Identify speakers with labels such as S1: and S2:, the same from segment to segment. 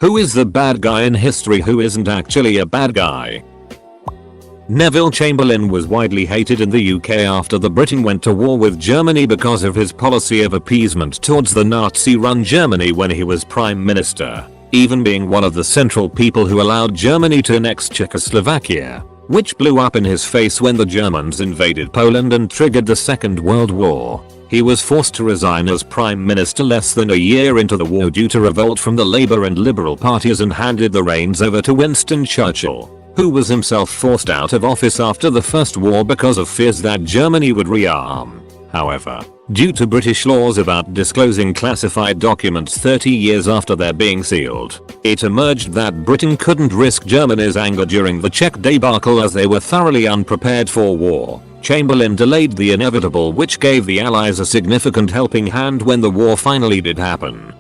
S1: Who is the bad guy in history who isn't actually a bad guy? Neville Chamberlain was widely hated in the UK after the Britain went to war with Germany because of his policy of appeasement towards the Nazi-run Germany when he was Prime Minister, even being one of the central people who allowed Germany to annex Czechoslovakia, which blew up in his face when the Germans invaded Poland and triggered the Second World War. He was forced to resign as Prime Minister less than a year into the war due to revolt from the Labour and Liberal parties and handed the reins over to Winston Churchill, who was himself forced out of office after the First War because of fears that Germany would rearm. However, due to British laws about disclosing classified documents 30 years after their being sealed, it emerged that Britain couldn't risk Germany's anger during the Czech debacle as they were thoroughly unprepared for war. Chamberlain delayed the inevitable, which gave the Allies a significant helping hand when the war finally did happen.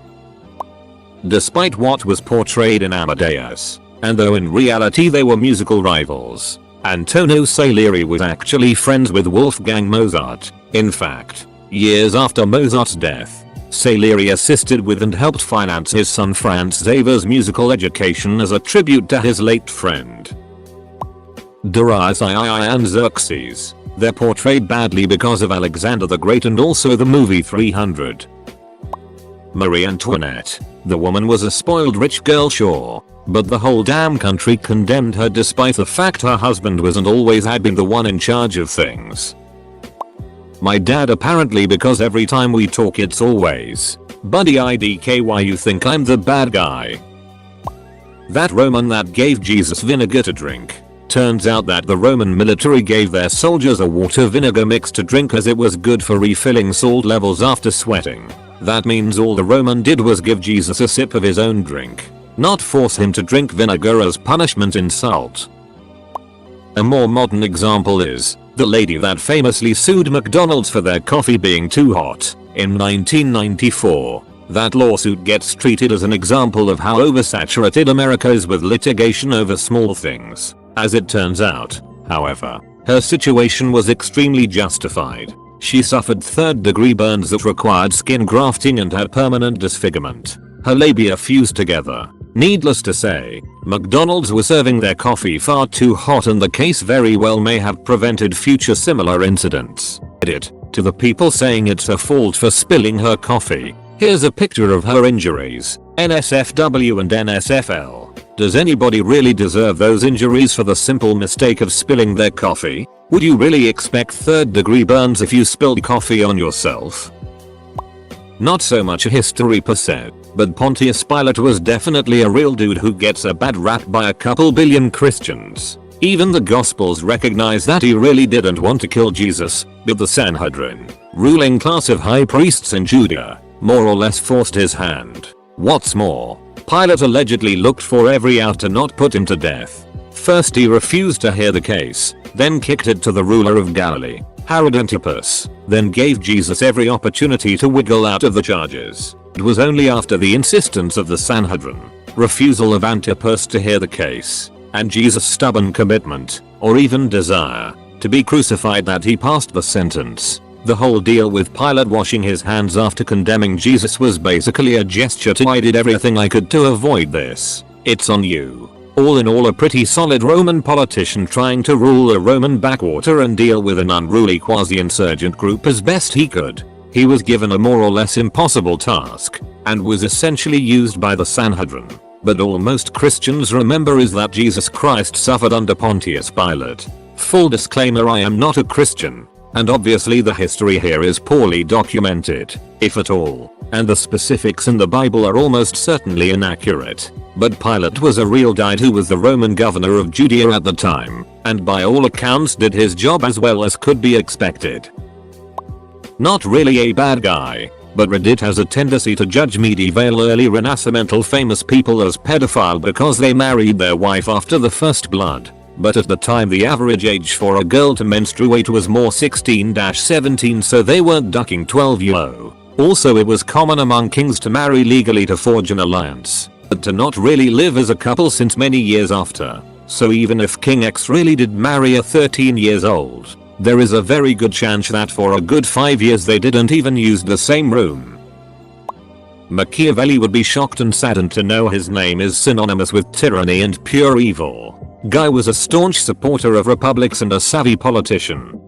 S1: Despite what was portrayed in Amadeus, and though in reality they were musical rivals, Antonio Salieri was actually friends with Wolfgang Mozart. In fact, years after Mozart's death, Salieri assisted with and helped finance his son Franz Xavier's musical education as a tribute to his late friend. Darius III and Xerxes. They're portrayed badly because of Alexander the Great and also the movie 300. Marie Antoinette. The woman was a spoiled rich girl, sure, but the whole damn country condemned her despite the fact her husband was and always had been the one in charge of things. My dad apparently, because every time we talk it's always, "Buddy IDK, why you think I'm the bad guy?" That Roman that gave Jesus vinegar to drink. Turns out that the Roman military gave their soldiers a water vinegar mix to drink as it was good for refilling salt levels after sweating. That means all the Roman did was give Jesus a sip of his own drink, not force him to drink vinegar as punishment insult. A more modern example is the lady that famously sued McDonald's for their coffee being too hot in 1994. That lawsuit gets treated as an example of how oversaturated America is with litigation over small things. As it turns out, however, her situation was extremely justified. She suffered third-degree burns that required skin grafting and had permanent disfigurement. Her labia fused together. Needless to say, McDonald's was serving their coffee far too hot, and the case very well may have prevented future similar incidents. To the people saying it's her fault for spilling her coffee, here's a picture of her injuries, NSFW and NSFL. Does anybody really deserve those injuries for the simple mistake of spilling their coffee? Would you really expect third-degree burns if you spilled coffee on yourself? Not so much a history per se, but Pontius Pilate was definitely a real dude who gets a bad rap by a couple billion Christians. Even the Gospels recognize that he really didn't want to kill Jesus, but the Sanhedrin, ruling class of high priests in Judea, more or less forced his hand. What's more, Pilate allegedly looked for every out to not put him to death. First he refused to hear the case, then kicked it to the ruler of Galilee, Herod Antipas, then gave Jesus every opportunity to wiggle out of the charges. It was only after the insistence of the Sanhedrin, refusal of Antipas to hear the case, and Jesus' stubborn commitment, or even desire, to be crucified that he passed the sentence. The whole deal with Pilate washing his hands after condemning Jesus was basically a gesture to "I did everything I could to avoid this. It's on you." All in all, a pretty solid Roman politician trying to rule a Roman backwater and deal with an unruly quasi-insurgent group as best he could. He was given a more or less impossible task, and was essentially used by the Sanhedrin. But all most Christians remember is that Jesus Christ suffered under Pontius Pilate. Full disclaimer, I am not a Christian, and obviously the history here is poorly documented, if at all, and the specifics in the Bible are almost certainly inaccurate. But Pilate was a real guy who was the Roman governor of Judea at the time, and by all accounts did his job as well as could be expected. Not really a bad guy, but Reddit has a tendency to judge medieval early Renascimental famous people as pedophile because they married their wife after the first blood. But at the time the average age for a girl to menstruate was more 16-17, so they weren't ducking 12-year-old. Also, it was common among kings to marry legally to forge an alliance, but to not really live as a couple since many years after. So even if King X really did marry a 13-year-old, there is a very good chance that for a good 5 years they didn't even use the same room. Machiavelli would be shocked and saddened to know his name is synonymous with tyranny and pure evil. Guy was a staunch supporter of republics and a savvy politician.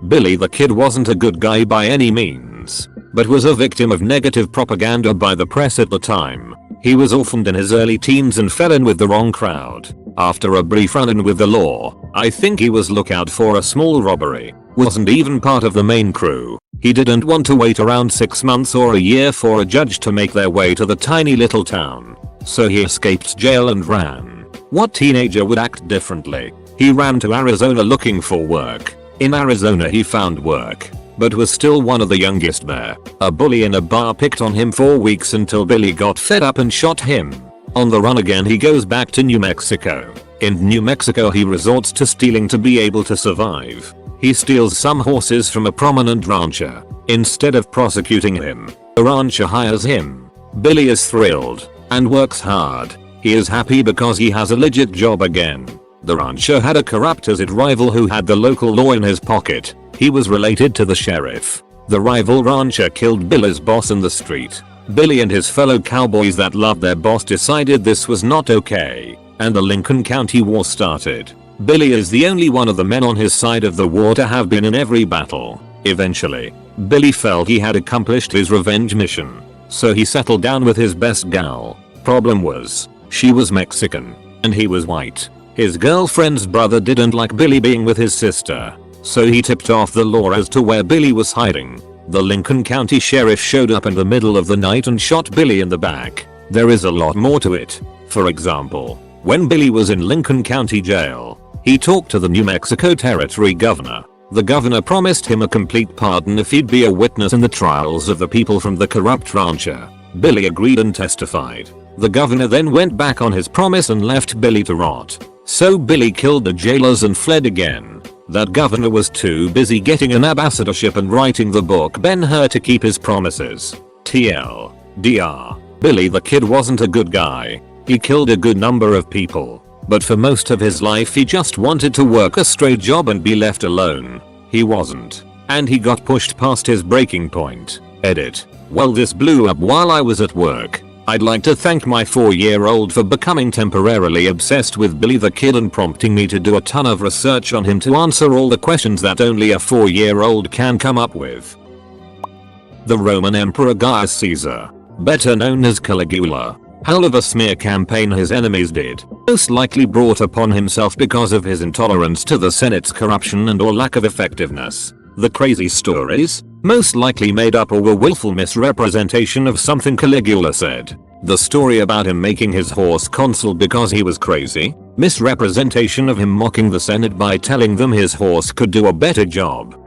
S1: Billy the Kid wasn't a good guy by any means, but was a victim of negative propaganda by the press at the time. He was orphaned in his early teens and fell in with the wrong crowd. After a brief run-in with the law, I think he was lookout for a small robbery. Wasn't even part of the main crew. He didn't want to wait around 6 months or a year for a judge to make their way to the tiny little town. So he escaped jail and ran. What teenager would act differently? He ran to Arizona looking for work. In Arizona he found work, but was still one of the youngest there. A bully in a bar picked on him for weeks until Billy got fed up and shot him. On the run again he goes back to New Mexico. In New Mexico he resorts to stealing to be able to survive. He steals some horses from a prominent rancher. Instead of prosecuting him, the rancher hires him. Billy is thrilled and works hard. He is happy because he has a legit job again. The rancher had a corrupt as it rival who had the local law in his pocket. He was related to the sheriff. The rival rancher killed Billy's boss in the street. Billy and his fellow cowboys that loved their boss decided this was not okay, and the Lincoln County War started. Billy is the only one of the men on his side of the war to have been in every battle. Eventually, Billy felt he had accomplished his revenge mission, so he settled down with his best gal. Problem was, she was Mexican, and he was white. His girlfriend's brother didn't like Billy being with his sister, so he tipped off the law as to where Billy was hiding. The Lincoln County Sheriff showed up in the middle of the night and shot Billy in the back. There is a lot more to it. For example, when Billy was in Lincoln County Jail, he talked to the New Mexico Territory governor. The governor promised him a complete pardon if he'd be a witness in the trials of the people from the corrupt rancher. Billy agreed and testified. The governor then went back on his promise and left Billy to rot. So Billy killed the jailers and fled again. That governor was too busy getting an ambassadorship and writing the book Ben-Hur to keep his promises. TLDR. Billy the Kid wasn't a good guy. He killed a good number of people, but for most of his life he just wanted to work a straight job and be left alone. He wasn't, and he got pushed past his breaking point. Edit. Well, this blew up while I was at work. I'd like to thank my 4-year-old for becoming temporarily obsessed with Billy the Kid and prompting me to do a ton of research on him to answer all the questions that only a 4-year-old can come up with. The Roman Emperor Gaius Caesar, better known as Caligula, hell of a smear campaign his enemies did, most likely brought upon himself because of his intolerance to the Senate's corruption and or lack of effectiveness. The crazy stories? Most likely made up or were willful misrepresentation of something Caligula said. The story about him making his horse consul because he was crazy? Misrepresentation of him mocking the Senate by telling them his horse could do a better job.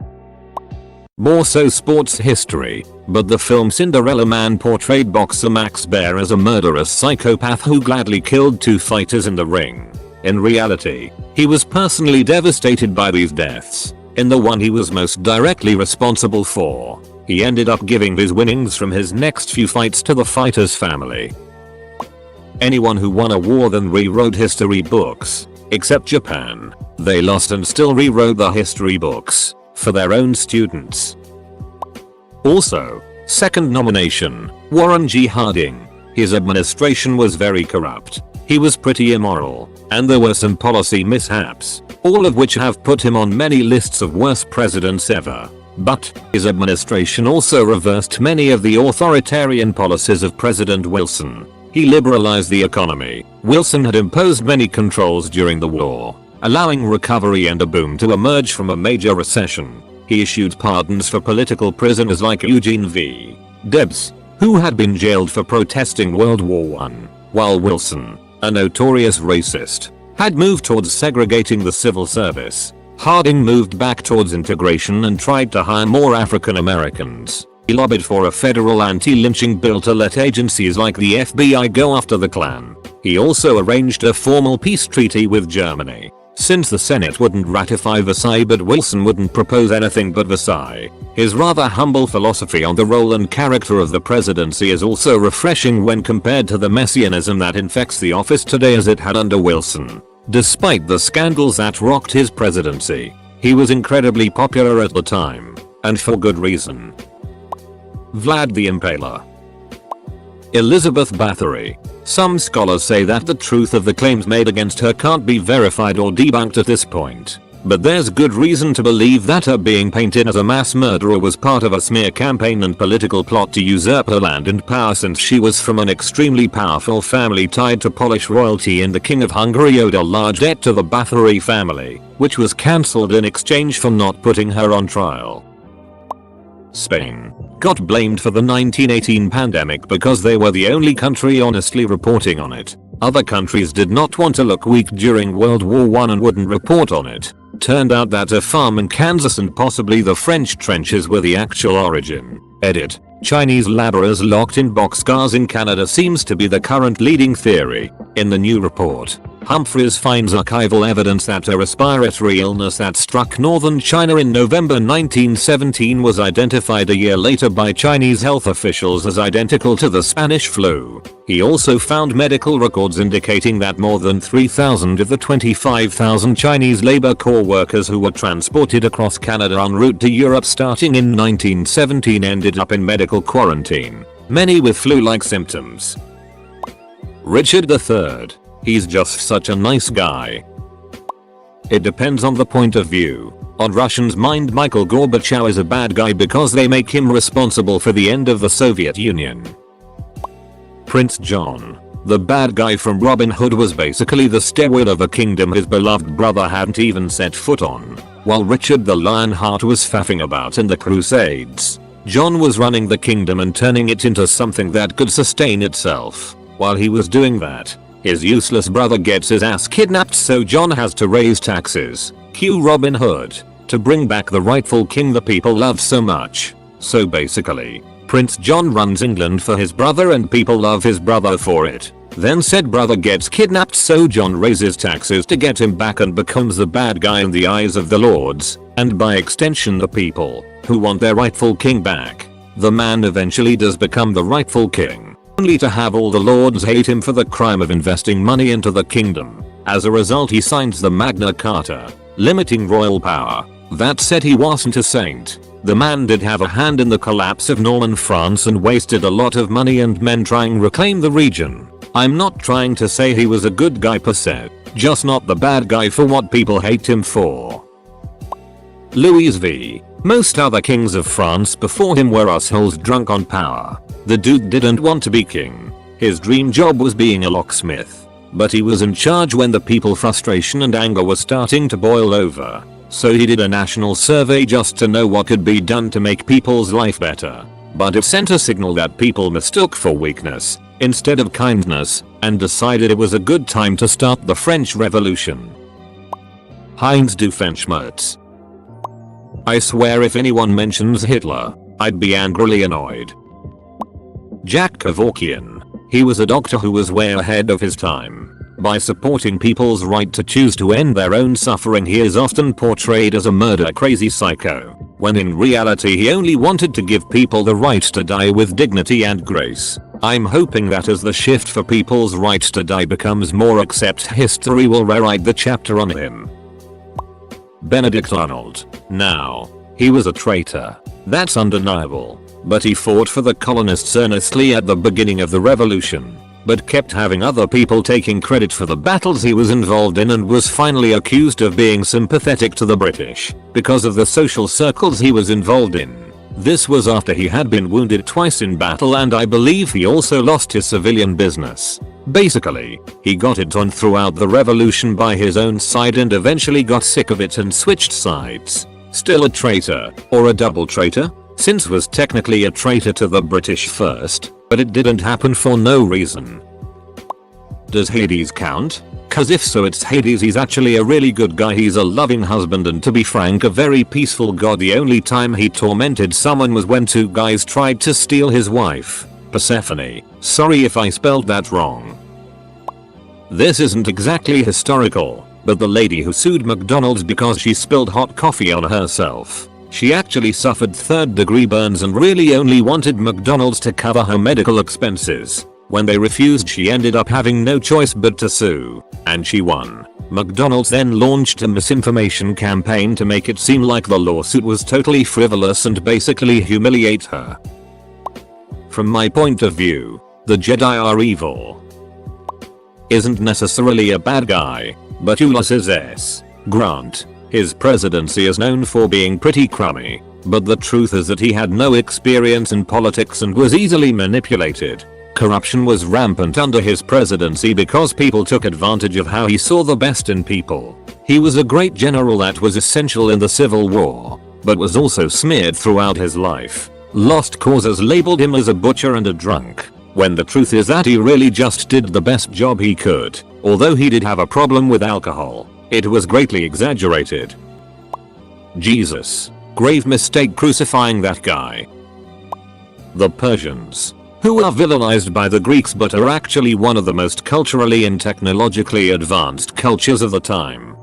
S1: More so sports history, but the film Cinderella Man portrayed boxer Max Baer as a murderous psychopath who gladly killed 2 fighters in the ring. In reality, he was personally devastated by these deaths. In the one he was most directly responsible for, he ended up giving his winnings from his next few fights to the fighter's family. Anyone who won a war then rewrote history books, except Japan. They lost and still rewrote the history books for their own students. Also, second nomination, Warren G. Harding. His administration was very corrupt. He was pretty immoral, and there were some policy mishaps, all of which have put him on many lists of worst presidents ever. But his administration also reversed many of the authoritarian policies of President Wilson. He liberalized the economy. Wilson had imposed many controls during the war, allowing recovery and a boom to emerge from a major recession. He issued pardons for political prisoners like Eugene V. Debs, who had been jailed for protesting World War I, while Wilson, a notorious racist, had moved towards segregating the civil service. Harding moved back towards integration and tried to hire more African Americans. He lobbied for a federal anti-lynching bill to let agencies like the FBI go after the Klan. He also arranged a formal peace treaty with Germany, since the Senate wouldn't ratify Versailles but Wilson wouldn't propose anything but Versailles. His rather humble philosophy on the role and character of the presidency is also refreshing when compared to the messianism that infects the office today as it had under Wilson. Despite the scandals that rocked his presidency, he was incredibly popular at the time, and for good reason. Vlad the Impaler. Elizabeth Bathory. Some scholars say that the truth of the claims made against her can't be verified or debunked at this point. But there's good reason to believe that her being painted as a mass murderer was part of a smear campaign and political plot to usurp her land and power, since she was from an extremely powerful family tied to Polish royalty, and the King of Hungary owed a large debt to the Bathory family, which was cancelled in exchange for not putting her on trial. Spain got blamed for the 1918 pandemic because they were the only country honestly reporting on it. Other countries did not want to look weak during World War I and wouldn't report on it. Turned out that a farm in Kansas and possibly the French trenches were the actual origin. Edit. Chinese laborers locked in boxcars in Canada seems to be the current leading theory. In the new report, Humphreys finds archival evidence that a respiratory illness that struck northern China in November 1917 was identified a year later by Chinese health officials as identical to the Spanish flu. He also found medical records indicating that more than 3,000 of the 25,000 Chinese Labor Corps workers who were transported across Canada en route to Europe starting in 1917 ended up in medical quarantine, many with flu-like symptoms. Richard III. He's just such a nice guy. It depends on the point of view. On Russians' mind, Michael Gorbachev is a bad guy because they make him responsible for the end of the Soviet Union. Prince John, the bad guy from Robin Hood, was basically the steward of a kingdom his beloved brother hadn't even set foot on, while Richard the Lionheart was faffing about in the Crusades. John was running the kingdom and turning it into something that could sustain itself. While he was doing that, his useless brother gets his ass kidnapped, so John has to raise taxes, cue Robin Hood, to bring back the rightful king the people love so much. So basically, Prince John runs England for his brother and people love his brother for it. Then said brother gets kidnapped, so John raises taxes to get him back and becomes the bad guy in the eyes of the lords, and by extension the people, who want their rightful king back. The man eventually does become the rightful king, only to have all the lords hate him for the crime of investing money into the kingdom. As a result, he signs the Magna Carta, limiting royal power. That said, he wasn't a saint. The man did have a hand in the collapse of Norman France and wasted a lot of money and men trying to reclaim the region. I'm not trying to say he was a good guy per se, just not the bad guy for what people hate him for. Louis V. Most other kings of France before him were assholes drunk on power. The dude didn't want to be king. His dream job was being a locksmith. But he was in charge when the people's frustration and anger was starting to boil over. So he did a national survey just to know what could be done to make people's life better. But it sent a signal that people mistook for weakness instead of kindness, and decided it was a good time to start the French Revolution. Heinz Doofenshmirtz. I swear if anyone mentions Hitler, I'd be angrily annoyed. Jack Kevorkian. He was a doctor who was way ahead of his time. By supporting people's right to choose to end their own suffering, he is often portrayed as a murder-crazy psycho, when in reality he only wanted to give people the right to die with dignity and grace. I'm hoping that as the shift for people's right to die becomes more accepted, history will rewrite the chapter on him. Benedict Arnold. Now, he was a traitor. That's undeniable. But he fought for the colonists earnestly at the beginning of the revolution, but kept having other people taking credit for the battles he was involved in, and was finally accused of being sympathetic to the British because of the social circles he was involved in. This was after he had been wounded twice in battle, and I believe he also lost his civilian business. Basically, he got it on throughout the revolution by his own side and eventually got sick of it and switched sides. Still a traitor, or a double traitor, since was technically a traitor to the British first, but it didn't happen for no reason. Does Hades count? Cause if so, it's Hades. He's actually a really good guy. He's a loving husband and, to be frank, a very peaceful god. The only time he tormented someone was when two guys tried to steal his wife, Persephone. Sorry if I spelled that wrong. This isn't exactly historical, but the lady who sued McDonald's because she spilled hot coffee on herself. She actually suffered third-degree burns and really only wanted McDonald's to cover her medical expenses. When they refused, she ended up having no choice but to sue, and she won. McDonald's then launched a misinformation campaign to make it seem like the lawsuit was totally frivolous and basically humiliate her. From my point of view, The Jedi are evil. Isn't necessarily a bad guy, but Ulysses S. Grant, his presidency is known for being pretty crummy, but the truth is that he had no experience in politics and was easily manipulated. Corruption was rampant under his presidency because people took advantage of how he saw the best in people. He was a great general that was essential in the Civil War, but was also smeared throughout his life. Lost causes labeled him as a butcher and a drunk, when the truth is that he really just did the best job he could. Although he did have a problem with alcohol, it was greatly exaggerated. Jesus. Grave mistake crucifying that guy. The Persians, who are villainized by the Greeks but are actually one of the most culturally and technologically advanced cultures of the time.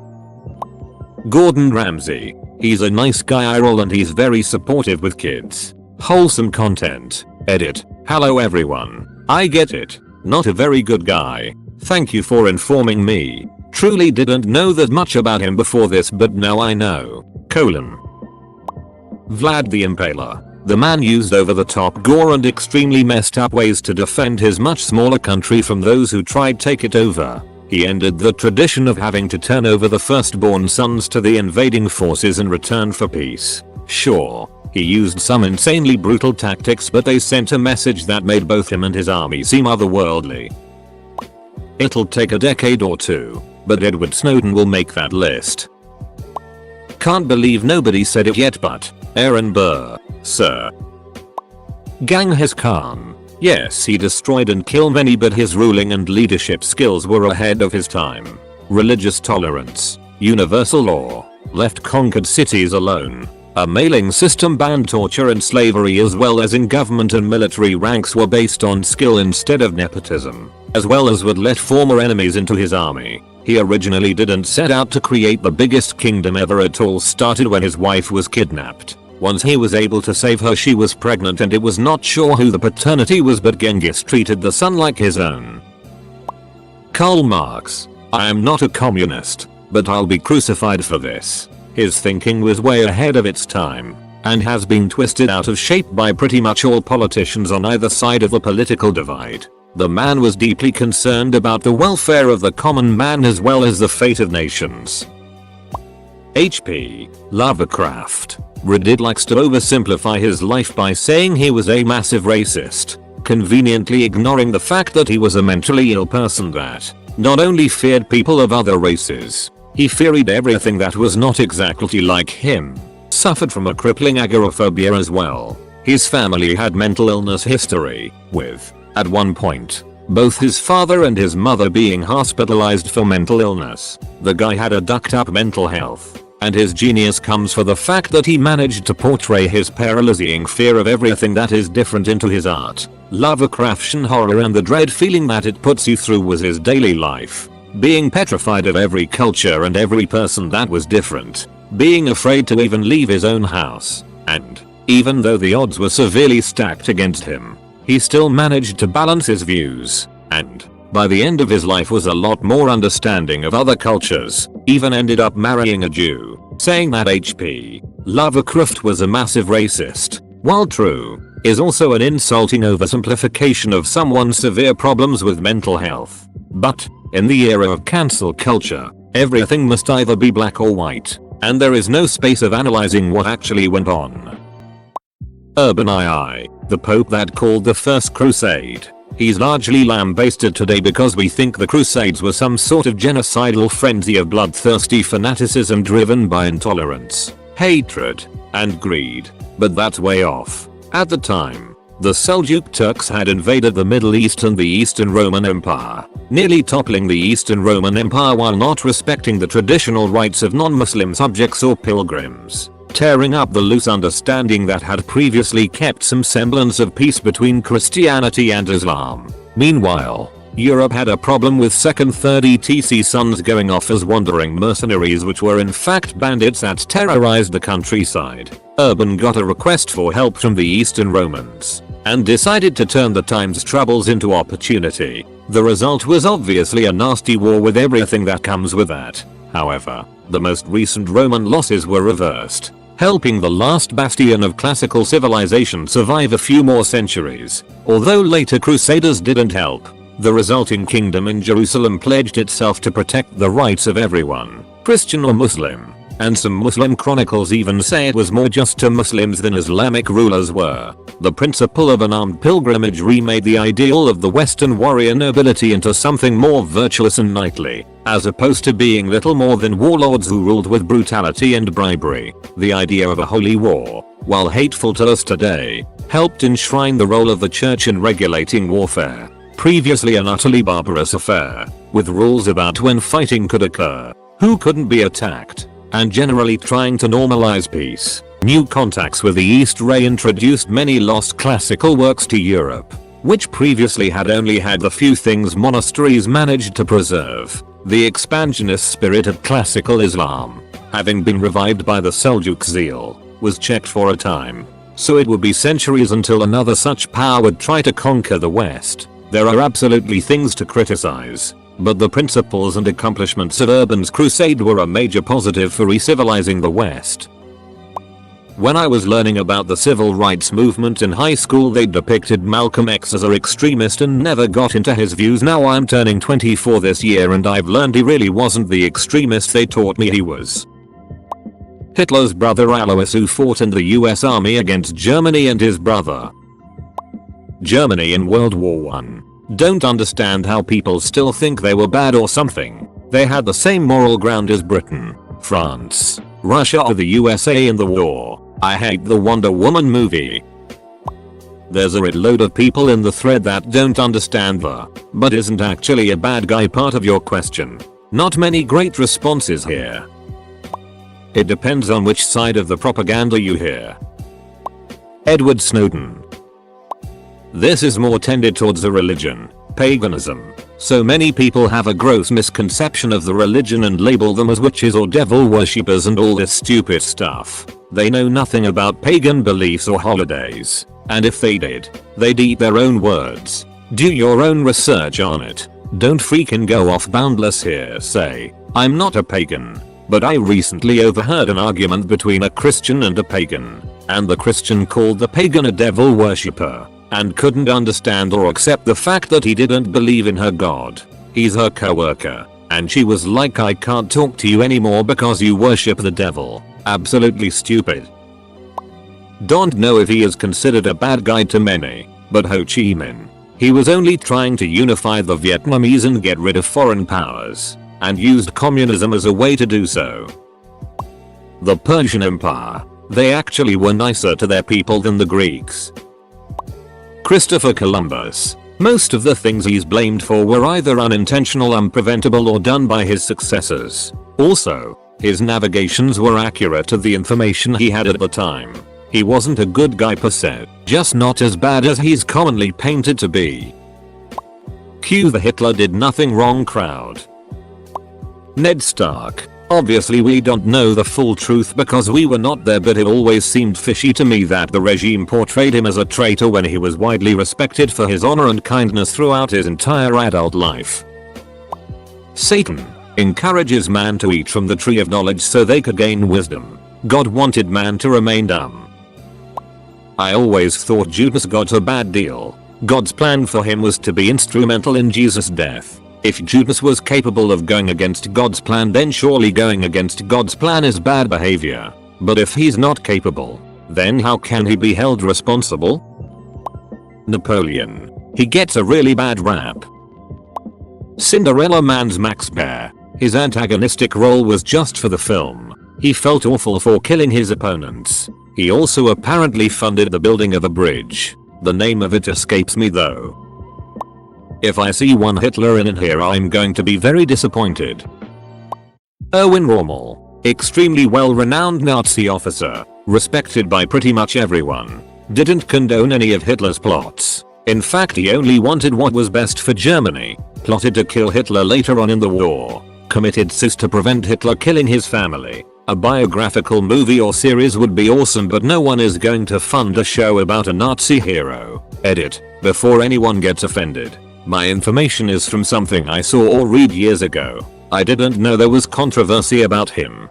S1: Gordon Ramsay. He's a nice guy and he's very supportive with kids. Wholesome content. Edit. Hello everyone. I get it. Not a very good guy. Thank you for informing me. Truly didn't know that much about him before this, but now I know. Vlad the Impaler. The man used over-the-top gore and extremely messed up ways to defend his much smaller country from those who tried take it over. He ended the tradition of having to turn over the firstborn sons to the invading forces in return for peace. Sure, he used some insanely brutal tactics, but they sent a message that made both him and his army seem otherworldly. It'll take a decade or two, but Edward Snowden will make that list. Can't believe nobody said it yet, but Aaron Burr, sir. Genghis Khan. Yes, he destroyed and killed many, but his ruling and leadership skills were ahead of his time. Religious tolerance, universal law, left conquered cities alone. A mailing system banned torture and slavery, as well as in government and military ranks were based on skill instead of nepotism, as well as would let former enemies into his army. He originally didn't set out to create the biggest kingdom ever. It all started when his wife was kidnapped. Once he was able to save her, she was pregnant and it was not sure who the paternity was, but Genghis treated the son like his own. Karl Marx. I am not a communist, but I'll be crucified for this. His thinking was way ahead of its time, and has been twisted out of shape by pretty much all politicians on either side of the political divide. The man was deeply concerned about the welfare of the common man as well as the fate of nations. H.P. Lovecraft. Reddit likes to oversimplify his life by saying he was a massive racist, conveniently ignoring the fact that he was a mentally ill person that not only feared people of other races, he feared everything that was not exactly like him. Suffered from a crippling agoraphobia as well. His family had mental illness history, with, at one point, both his father and his mother being hospitalized for mental illness. The guy had a ducked up mental health, and his genius comes for the fact that he managed to portray his paralyzing fear of everything that is different into his art. Lovecraftian horror and the dread feeling that it puts you through was his daily life. Being petrified of every culture and every person that was different. Being afraid to even leave his own house. And, even though the odds were severely stacked against him, he still managed to balance his views, and, by the end of his life, was a lot more understanding of other cultures, even ended up marrying a Jew. Saying that H.P. Lovecraft was a massive racist, while true, is also an insulting oversimplification of someone's severe problems with mental health. But, in the era of cancel culture, everything must either be black or white, and there is no space of analyzing what actually went on. Urban II, the Pope that called the First Crusade. He's largely lambasted today because we think the Crusades were some sort of genocidal frenzy of bloodthirsty fanaticism driven by intolerance, hatred, and greed. But that's way off. At the time, the Seljuk Turks had invaded the Middle East and the Eastern Roman Empire, nearly toppling the Eastern Roman Empire while not respecting the traditional rights of non-Muslim subjects or pilgrims, tearing up the loose understanding that had previously kept some semblance of peace between Christianity and Islam. Meanwhile, Europe had a problem with second third etc sons going off as wandering mercenaries, which were in fact bandits that terrorized the countryside. Urban got a request for help from the Eastern Romans, and decided to turn the time's troubles into opportunity. The result was obviously a nasty war with everything that comes with that. However, the most recent Roman losses were reversed. helping the last bastion of classical civilization survive a few more centuries. Although later Crusaders didn't help, the resulting kingdom in Jerusalem pledged itself to protect the rights of everyone, Christian or Muslim, and some Muslim chronicles even say it was more just to Muslims than Islamic rulers were. The principle of an armed pilgrimage remade the ideal of the Western warrior nobility into something more virtuous and knightly, as opposed to being little more than warlords who ruled with brutality and bribery. The idea of a holy war, while hateful to us today, helped enshrine the role of the church in regulating warfare, previously an utterly barbarous affair, with rules about when fighting could occur, who couldn't be attacked, and generally trying to normalize peace. New contacts with the East reintroduced many lost classical works to Europe, which previously had only had the few things monasteries managed to preserve. The expansionist spirit of classical Islam, having been revived by the Seljuk zeal, was checked for a time, so it would be centuries until another such power would try to conquer the West. There are absolutely things to criticize, but the principles and accomplishments of Urban's crusade were a major positive for re-civilizing the West. When I was learning about the civil rights movement in high school, they depicted Malcolm X as an extremist and never got into his views. Now I'm turning 24 this year and I've learned he really wasn't the extremist they taught me he was. Hitler's brother Alois, who fought in the US Army against Germany, and his brother. Germany in World War I. Don't understand how people still think they were bad or something. They had the same moral ground as Britain, France, Russia or the USA in the war. I hate the Wonder Woman movie. There's a load of people in the thread that don't understand the "but isn't actually a bad guy" part of your question. Not many great responses here. It depends on which side of the propaganda you hear. Edward Snowden. This is more tended towards a religion, paganism. So many people have a gross misconception of the religion and label them as witches or devil worshippers and all this stupid stuff. They know nothing about pagan beliefs or holidays, and if they did, they'd eat their own words. Do your own research on it. Don't freaking go off boundless hearsay. I'm not a pagan, but I recently overheard an argument between a Christian and a pagan, and the Christian called the pagan a devil worshipper, and couldn't understand or accept the fact that he didn't believe in her god. He's her coworker, and she was like, "I can't talk to you anymore because you worship the devil." Absolutely stupid. Don't know if he is considered a bad guy to many, but Ho Chi Minh, he was only trying to unify the Vietnamese and get rid of foreign powers, and used communism as a way to do so. The Persian Empire, they actually were nicer to their people than the Greeks. Christopher Columbus. Most of the things he's blamed for were either unintentional, unpreventable, or done by his successors. Also, his navigations were accurate to the information he had at the time. He wasn't a good guy per se, just not as bad as he's commonly painted to be. Cue the Hitler did nothing wrong crowd. Ned Stark. Obviously we don't know the full truth because we were not there, but it always seemed fishy to me that the regime portrayed him as a traitor when he was widely respected for his honor and kindness throughout his entire adult life. Satan encourages man to eat from the tree of knowledge so they could gain wisdom. God wanted man to remain dumb. I always thought Judas got a bad deal. God's plan for him was to be instrumental in Jesus' death. If Judas was capable of going against God's plan, then surely going against God's plan is bad behavior. But if he's not capable, then how can he be held responsible? Napoleon. He gets a really bad rap. Cinderella Man's Max Bear. His antagonistic role was just for the film. He felt awful for killing his opponents. He also apparently funded the building of a bridge. The name of it escapes me though. If I see one Hitler in here, I'm going to be very disappointed. Erwin Rommel. Extremely well-renowned Nazi officer, respected by pretty much everyone. Didn't condone any of Hitler's plots. In fact, he only wanted what was best for Germany. Plotted to kill Hitler later on in the war. Committed suicide to prevent Hitler killing his family. A biographical movie or series would be awesome, but no one is going to fund a show about a Nazi hero. Edit. Before anyone gets offended. My information is from something I saw or read years ago. I didn't know there was controversy about him.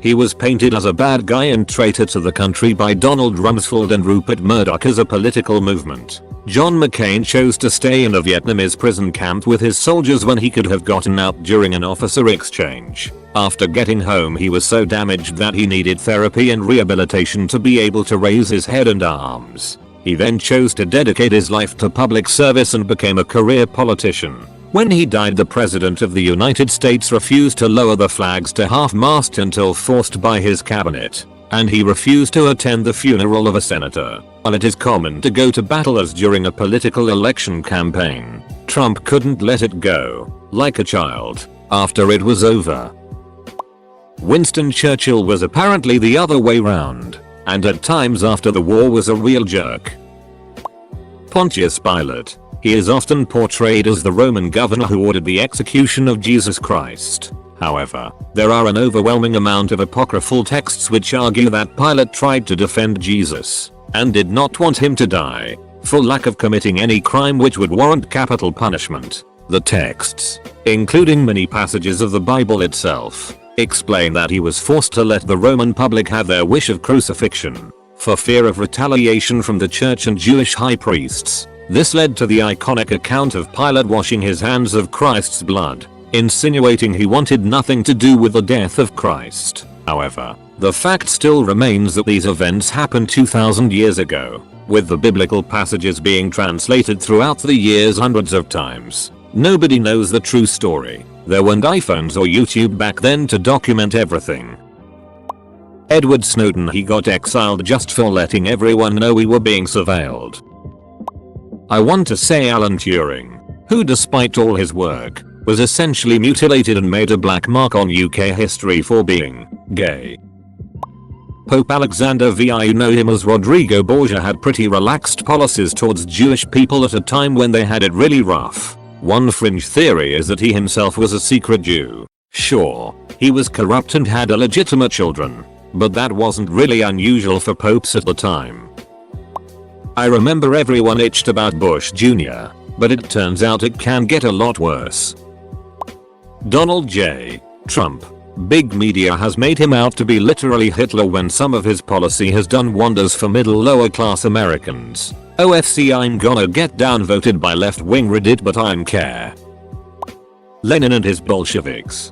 S1: He was painted as a bad guy and traitor to the country by Donald Rumsfeld and Rupert Murdoch as a political movement. John McCain chose to stay in a Vietnamese prison camp with his soldiers when he could have gotten out during an officer exchange. After getting home, he was so damaged that he needed therapy and rehabilitation to be able to raise his head and arms. He then chose to dedicate his life to public service and became a career politician. When he died, the President of the United States refused to lower the flags to half-mast until forced by his cabinet, and he refused to attend the funeral of a senator. While it is common to go to battle as during a political election campaign, Trump couldn't let it go, like a child, after it was over. Winston Churchill was apparently the other way round, and at times after the war was a real jerk. Pontius Pilate. He is often portrayed as the Roman governor who ordered the execution of Jesus Christ. However, there are an overwhelming amount of apocryphal texts which argue that Pilate tried to defend Jesus and did not want him to die, for lack of committing any crime which would warrant capital punishment. The texts, including many passages of the Bible itself, explain that he was forced to let the Roman public have their wish of crucifixion, for fear of retaliation from the church and Jewish high priests. This led to the iconic account of Pilate washing his hands of Christ's blood, insinuating he wanted nothing to do with the death of Christ. However, the fact still remains that these events happened 2000 years ago, with the biblical passages being translated throughout the years hundreds of times. Nobody knows the true story. There weren't iPhones or YouTube back then to document everything. Edward Snowden. He got exiled just for letting everyone know we were being surveilled. I want to say Alan Turing, who despite all his work, was essentially mutilated and made a black mark on UK history for being gay. Pope Alexander VI. You know him as Rodrigo Borgia, had pretty relaxed policies towards Jewish people at a time when they had it really rough. One fringe theory is that he himself was a secret Jew. Sure, he was corrupt and had illegitimate children, but that wasn't really unusual for popes at the time. I remember everyone itched about Bush Jr., but it turns out it can get a lot worse. Donald J. Trump. Big media has made him out to be literally Hitler when some of his policy has done wonders for middle lower class Americans. OFC, I'm gonna get downvoted by left-wing Reddit, but I don't care. Lenin and his Bolsheviks.